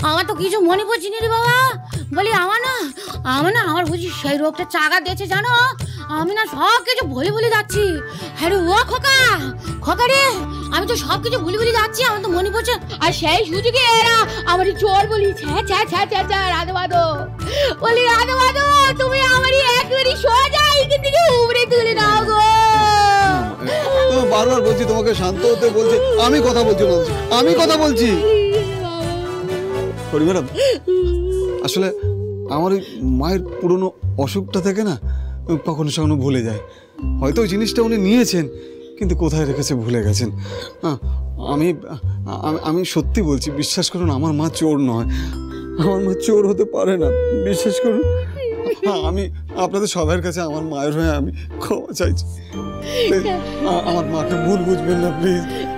আমার তো কিছু মনে পড়ছে না রে বাবা। বলি আমার বুঝি সেই রোগটা চাগা দিয়েছে জানো। আমি না সব কিছু ভুলে যাচ্ছি। হ্যাঁ রে ও খোকা রে, আমি তো সব কিছু ভুলে যাচ্ছি, আমার তো মনে পড়ছে। আর সেই সুযোগে এরা আমারই চোর বলি রাধবাদো বলি, রাধবাদো তুমি আমারই একবারই সোজা এখান থেকে উবড়ে তুলে নাও গো। বারবার বলছি তোমাকে শান্ত হতে বলছি, আমি কথা বলছি হরি ম্যাডাম। আসলে আমার ওই মায়ের পুরনো অসুখটা থেকে না কখনো ভুলে যায়। হয়তো ওই জিনিসটা উনি নিয়েছেন, কিন্তু কোথায় রেখেছে ভুলে গেছেন। আমি সত্যি বলছি, বিশ্বাস করুন আমার মা চোর নয়, আমার মা চোর হতে পারে না, বিশ্বাস করুন। আমি আপনাদের সবার কাছে আমার মায়ের হয়ে আমি ক্ষমা চাইছি। আমার মাকে ভুল বুঝবেন না,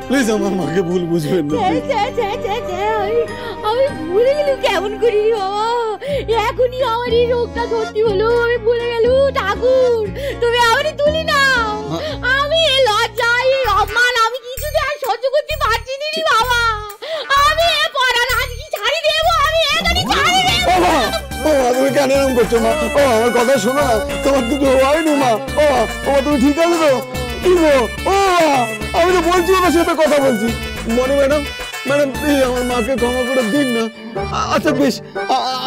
প্লিজ আমার মাকে ভুল বুঝবেন না। আমি ভুলে গেলু কেমন করি বাবা, এখনই আমার এই রোগটা ধরতে হলো। আমি ভুলে গেলু ঠাকুর, তুমি আমারই তুলি নাও। আমি এই লজ্জা এই অপমান আমি কিছুতে আর সহ্য করতে পারছি না বাবা। আমি এ পড়া আজকে ছাড়ি দেবো, আমি এখনই ছাড়ি দেবো। তুমি কেন এরকম করছো মা? আমার কথা শোনো না, তোমার কিছু হয়নি মা। তুমি ঠিক আছে তো? আমি তো বলছি ওনার সাথে কথা বলছি। মনে ম্যাডাম প্লিজ আমার মাকে ক্ষমা করে দিন না। আচ্ছা বেশ,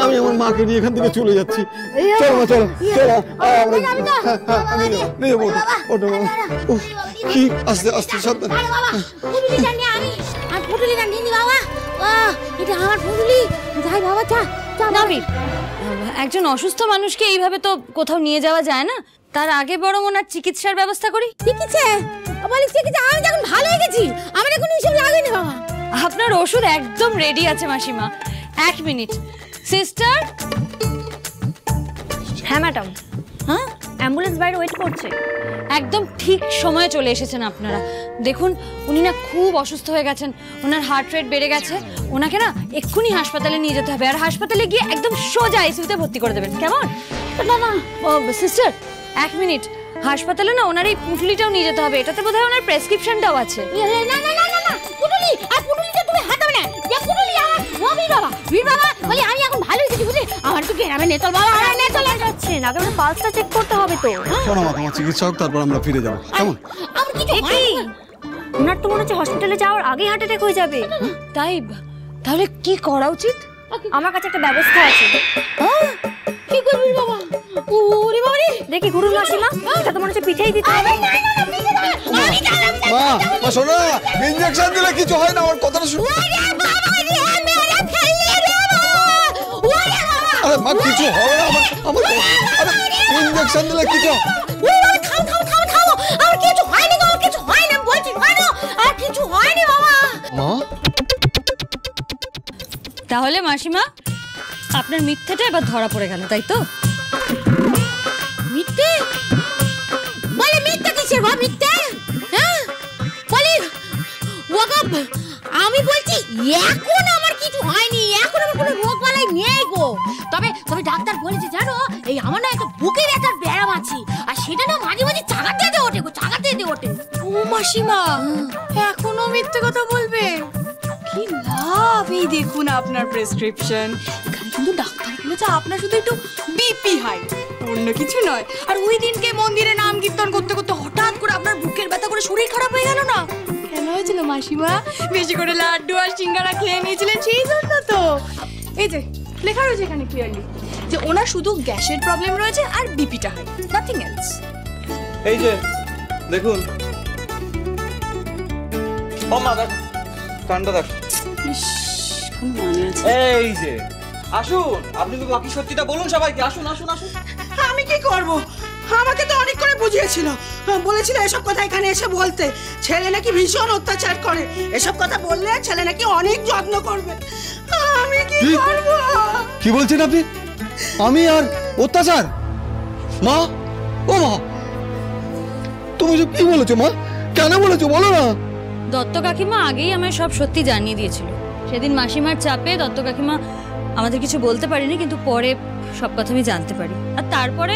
আমি আমার মাকে নিয়ে এখান থেকে চলে যাচ্ছি। চলো মা, চলো। কি আস্তে আস্তে সাবধান। একজন অসুস্থ মানুষকে এইভাবে তো কোথাও নিয়ে যাওয়া যায় না, তার আগে বরং ওনার চিকিৎসার ব্যবস্থা করি। চিকিৎসা? আমি যখন ভালো হয়ে গেছি, আমার এখন এসব লাগে না বাবা। আপনার ওষুধ একদম রেডি আছে মাসিমা, 1 মিনিট। সিস্টার। হ্যাঁ ম্যাডাম। হ্যাঁ, অ্যাম্বুলেন্স বাইরে ওয়েট করছে। একদম ঠিক সময়ে চলে এসেছেন আপনারা। দেখুন উনি না খুব অসুস্থ হয়ে গেছেন, ওনার হার্ট রেট বেড়ে গেছে। ওনাকে না এক্ষুনি হাসপাতালে নিয়ে যেতে হবে, আর হাসপাতালে গিয়ে একদম সোজা আইসিইউতে ভর্তি করে দেবেন, কেমন? না সিস্টার 1 মিনিট, হাসপাতালে না ওনার এই পুঁটুলিটাও নিয়ে যেতে হবে, এটাতে বোধহয় ওনার প্রেসক্রিপশনটাও আছে। পুটুলিটা তুমি হাতাবে না, যে পুটুলি আমার বীর বাবা বলি আমি এখন ভালো হয়ে গেছি বুঝলি। আমার তো গ্রামে নেতল বাবা, নেতল যাচ্ছে না, আগে পালসটা চেক করতে হবে তো। শোনো মা, তোমার চিকিৎসা হোক, তারপর আমরা ফিরে যাবো, কেমন? আমার কিছু হয়নি। ওনার তো মনে হচ্ছে হসপিটালে যাওয়ার আগেই হার্ট অ্যাটাক হয়ে যাবে। তাই? তাহলে কি করা উচিত? আমার কাছে একটা ব্যবস্থা আছে। কি করবি বাবা? ওরে বাবা রে, দেখি ঘুরুন মাসিমা, এটা তো মনে হচ্ছে পিঠেই দিতে হবে। মা শোনো না, ইনজেকশন দিলে কিছু হয় না, আমার কথাটা শুনো। আরে মা কিছু হবে না, আমার আরে ইনজেকশন দিলে কিছু। থামো, আমার কিছু হয়নি গো, কিছু হয়নি, আমি বলছি হয়নি, আর কিছু হয়নি বাবা। মা তাহলে মাসিমা আপনার মিথ্যেটা এবার ধরা পড়ে গেল, তাই তো? মিথ্যে? বলে মিথ্যে কিসের গো? মিথ্যে? হ্যাঁ বলি ওগো, আমি বলছি এখন আমার কিছু হয়নি, এখন আমার কোনো রোগ বালাই নেই গো। তবে ডাক্তার বলেছে জানো, এই আমার না একটা বুকের একটা ব্যায়াম আছে, আর সেটা না মাঝে মাঝে চাগাতে ওঠে গো, চাগাতে ওঠে। ও মাসিমা, এখনো মিথ্যে কথা বলবে? কি লাভ, এই দেখুন আপনার প্রেসক্রিপশন, এখানে কিন্তু ডাক্তার বলেছে আপনার শুধু একটু বিপি হাই, অন্য কিছু নয়। আর ওই দিনকে মন্দিরে নাম কীর্তন করতে করতে হঠাৎ করে আপনার বুকের ব্যথা করে শরীর খারাপ হয়ে গেল না? কেন হয়েছিল মাসিমা? বেশি করে লাড্ডু আর সিঙ্গারা খেয়ে নিয়েছিলেন, সেই জন্য তো। এই যে লেখা রয়েছে এখানে ক্লিয়ারলি যে ওনার শুধু গ্যাসের প্রবলেম রয়েছে আর বিপিটা হাই, নাথিং এলস। এই যে দেখুন, ও মা দেখ, কান্ড দেখ। এই যে আসুন, আপনি তো বাকি সত্যিটা বলুন সবাইকে, আসুন আসুন আসুন। আমি কি করব? আমাকে তো অনেক করে বুঝিয়েছিল, বলেছিল এসব কথা এখানে এসে বলতে। ছেলে নাকি ভীষণ অত্যাচার করে, এসব কথা বললে ছেলে নাকি অনেক যত্ন করবে। আমি কি করব? কি বলছেন আপনি? আমি আর অত্যাচার? মা, ও মা, তুমি যে কি বলেছো মা? কেন বলেছো বলো না? দত্ত কাকিমা আগেই আমায় সব সত্যি জানিয়ে দিয়েছিল। সেদিন মাসিমার চাপে দত্ত কাকিমা আমাদের কিছু বলতে পারিনি, কিন্তু পরে সব কথা আমি জানতে পারি। আর তারপরে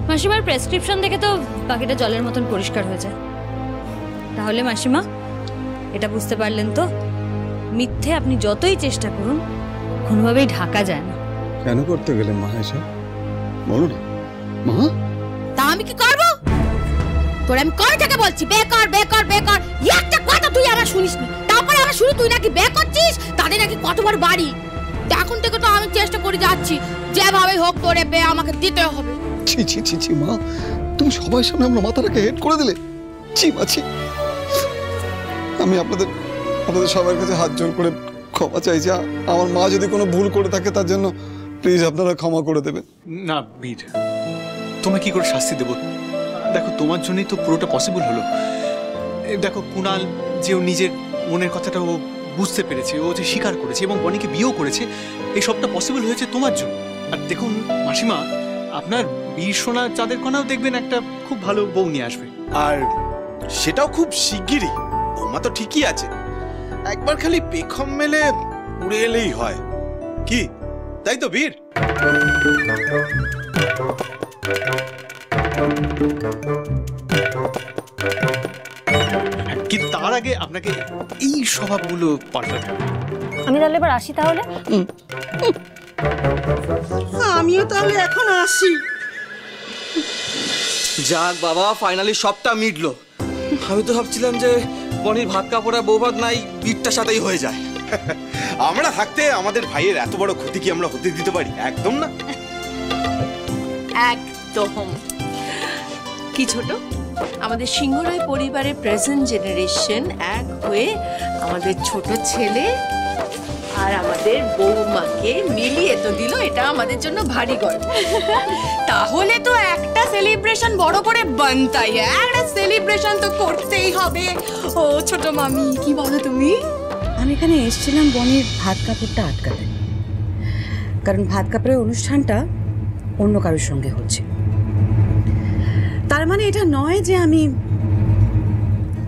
মাসিমার প্রেসক্রিপশন দেখে তো বাকিটা জলের মতন পরিষ্কার হয়ে যায়। তাহলে মাসিমা এটা বুঝতে পারলেন তো, মিথ্যে আপনি যতই চেষ্টা করুন কোনোভাবেই ঢাকা যায় না। কেন করতে গেলে মা এসব বলো না মা। তা আমি কি করব? তোর আমি কবে থেকে বলছি বেকার বেকার বেকার, একটা কথা তুই আমার শুনিসনি। তারপরে আমার শুরু তুই নাকি বে করছিস, তাদের নাকি কত বড় বাড়ি। এখন থেকে তো আমি চেষ্টা করে যাচ্ছি যেভাবে হোক তোরে বে আমাকে দিতে হবে। ছি ছি ছি ছি মা, তুমি সবার সামনে আমরা মাথাটাকে হেড করে দিলে। ছি মা ছি। আমি আপনাদের সবার কাছে হাত জোর করে ক্ষমা চাইছি। আমার মা যদি কোনো ভুল করে থাকে তার জন্য প্লিজ আপনারা ক্ষমা করে দেবেন। না বীর, তোমায় কি করে শাস্তি দেব? দেখো তোমার জন্যই তো পুরোটা পসিবল হলো। দেখো কুণাল যে ও নিজের মনের কথাটা ও বুঝতে পেরেছে, ও যে স্বীকার করেছে এবং বনিকে বিয়েও করেছে, এই সবটা পসিবল হয়েছে তোমার জন্য। আর দেখুন মাসিমা, আপনার বীর সোনা চাঁদের কণাও দেখবেন একটা খুব ভালো বউ নিয়ে আসবে। আর সেটাও খুব শিগগিরই। বৌমা তো ঠিকই আছে, একবার খালি পেখম মেলে উড়ে এলেই হয়। কি তাই তো বীর? কিন্তু তার আগে আপনাকে এই স্বভাবগুলো পাল্টাতে হবে। আমি তাহলে এবার আসি তাহলে। আমিও তাহলে এখন আসি। যাক বাবা, ফাইনালি সবটা মিটলো। আমি তো ভাবছিলাম যে বনির ভাত কাপড়া বউ ভাত নাই বীরটার সাথেই হয়ে যায়। আমরা থাকতে আমাদের ভাইয়ের এত বড় ক্ষতি কি আমরা হতে দিতে পারি? একদম না। একদম। কি ছোট, আমাদের সিংহরায় পরিবারের প্রেজেন্ট জেনারেশন এক হয়ে আমাদের ছোট ছেলে আর আমাদের বৌমাকে মিলিয়ে তো দিল, এটা আমাদের জন্য ভারী গর্ব। তাহলে তো একটা সেলিব্রেশন বড় করে বানতাই, একটা সেলিব্রেশন তো করতেই হবে। ও ছোট মামি, কি বলো তুমি? আমি এখানে এসেছিলাম বনির ভাত কাপড়টা আটকাতে, কারণ ভাত কাপড়ের অনুষ্ঠানটা অন্য কারোর সঙ্গে হচ্ছে। তার মানে এটা নয় যে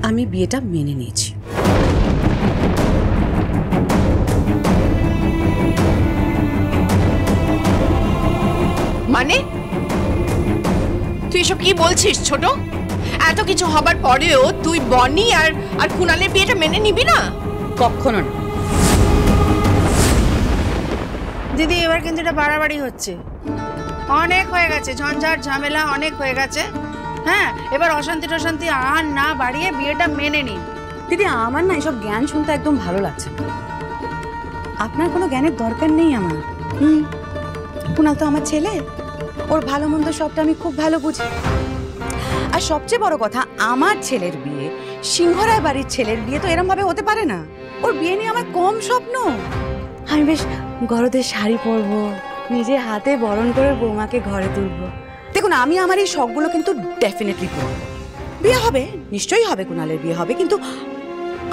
আমি বিয়েটা মেনে নিয়েছি। মানে তুই এসব কি বলছিস ছোট? এত কিছু হবার পরেও তুই বনি আর কুণালের বিয়েটা মেনে নিবি না? কখনো না। দিদি, এবার কিন্তু এটা বাড়াবাড়ি হচ্ছে। অনেক হয়ে গেছে, ঝঞ্ঝাট ঝামেলা অনেক হয়ে গেছে। হ্যাঁ, এবার অশান্তি টশান্তি আর না বাড়িয়ে বিয়েটা মেনে নিন। দিদি, আমার না এসব জ্ঞান শুনতে একদম ভালো লাগছে। আপনার কোনো জ্ঞানের দরকার নেই আমার। কুণাল তো আমার ছেলে, ওর ভালো মন্দ সবটা আমি খুব ভালো বুঝি। আর সবচেয়ে বড় কথা, আমার ছেলের বিয়ে, সিংহরায় বাড়ির ছেলের বিয়ে তো এরম ভাবে হতে পারে না। ওর বিয়ে নিয়ে আমার কম স্বপ্ন। আমি বেশ গরদের শাড়ি পরবো, নিজে হাতে বরণ করে বৌমাকে ঘরে তুলবো। দেখুন, আমি আমার এই শখগুলো কিন্তু ডেফিনেটলি করবো। বিয়ে হবে, নিশ্চয়ই হবে, কুণালের বিয়ে হবে, কিন্তু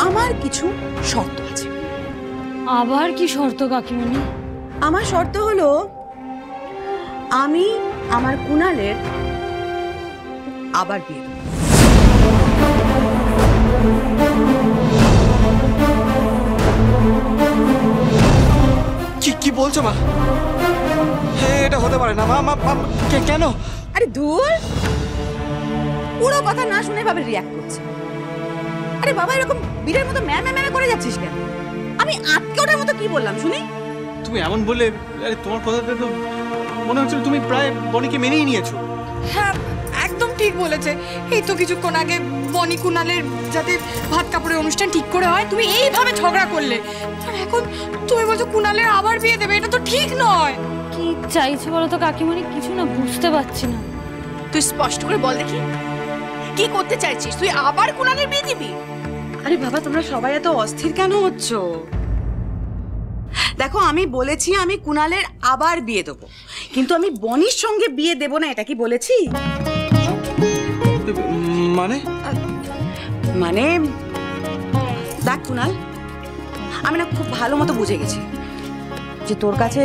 আমার কিছু শর্ত আছে। আবার কি শর্ত কাকিমণি? আমার শর্ত হলো, আমি আমার কুণালের আবার বিয়ে দেব। কি বলছো মা? হ্যাঁ, এটা হতে পারে না মা। কেন? আরে ধুর, পুরো কথা না শুনে ভাবে রিয়াক্ট করছে। আরে বাবা, এরকম বীরের মতো ম্যা করে যাচ্ছিস কেন? আমি আটকে ওঠার মতো কি বললাম শুনি? তুমি এমন বললে, আরে তোমার কথাটা তো মনে হচ্ছিল তুমি প্রায় বনিকে মেনেই নিয়েছো। হ্যাঁ, একদম ঠিক বলেছে। এই তো কিছুক্ষণ আগে বনি কুণালের যাতে ভাত কাপড়ের অনুষ্ঠান ঠিক করে হয়, তুমি এইভাবে ঝগড়া করলে। আর এখন তুমি বলছো কুণালের আবার বিয়ে দেবে, এটা তো ঠিক নয়। কি চাইছো বলো তো কাকিমণি? কিছু না বুঝতে পারছি না। তুই স্পষ্ট করে বল দেখি, কি করতে চাইছিস? তুই আবার কুণালের বিয়ে দিবি? আরে বাবা, তোমরা সবাই এত অস্থির কেন হচ্ছ? দেখো, আমি বলেছি আমি কুণালের আবার বিয়ে দেবো, কিন্তু আমি বনির সঙ্গে বিয়ে দেব না, এটা কি বলেছি? মানে দেখ কুণাল, আমি না খুব ভালো মতো বুঝে গেছি যে তোর কাছে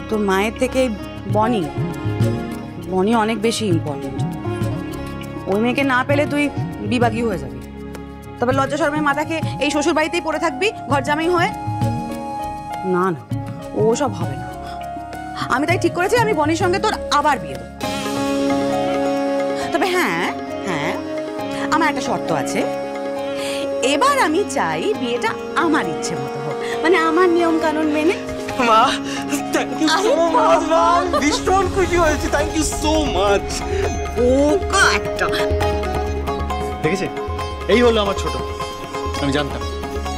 তোর মায়ের থেকে বনি অনেক বেশি ইম্পর্টেন্ট। ওই মেয়েকে না পেলে তুই বিভাগী হয়ে যাবি, তবে লজ্জা শরমের মাথাকে এই শ্বশুর বাড়িতেই পড়ে থাকবি ঘর জামাই হয়ে। না না, ও সব হবে না। আমি তাই ঠিক করেছি আমি বনির সঙ্গে তোর আবার বিয়ে দেব। তবে হ্যাঁ, আমার একটা শর্ত আছে। এবার আমি চাই বিয়েটা আমার ইচ্ছে মতো হোক, মানে আমার নিয়ম কানুন মেনে। মা থ্যাংক ইউ সো মাচ মা, ভীষণ খুশি হয়েছি, থ্যাংক ইউ সো মাচ। বোকা একটা। দেখেছে, এই হলো আমার ছোট। আমি জানতাম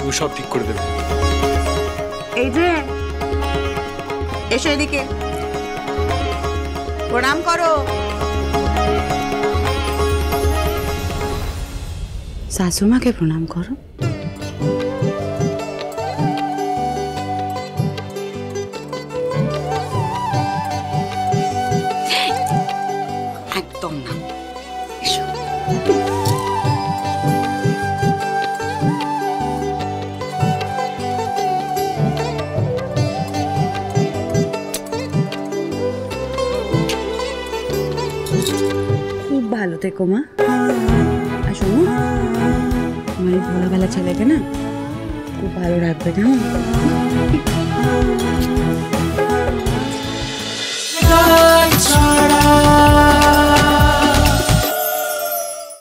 ও সব ঠিক করে দেবে। এই যে এসো এদিকে, প্রণাম করো। শাশুমাকে প্রণাম করো। একদম না, এসো। খুব ভালো থেকো মা। আর শোনো, আমার এই ভোলাবেলা ছেলেকে না খুব ভালো রাখবে, কেমন?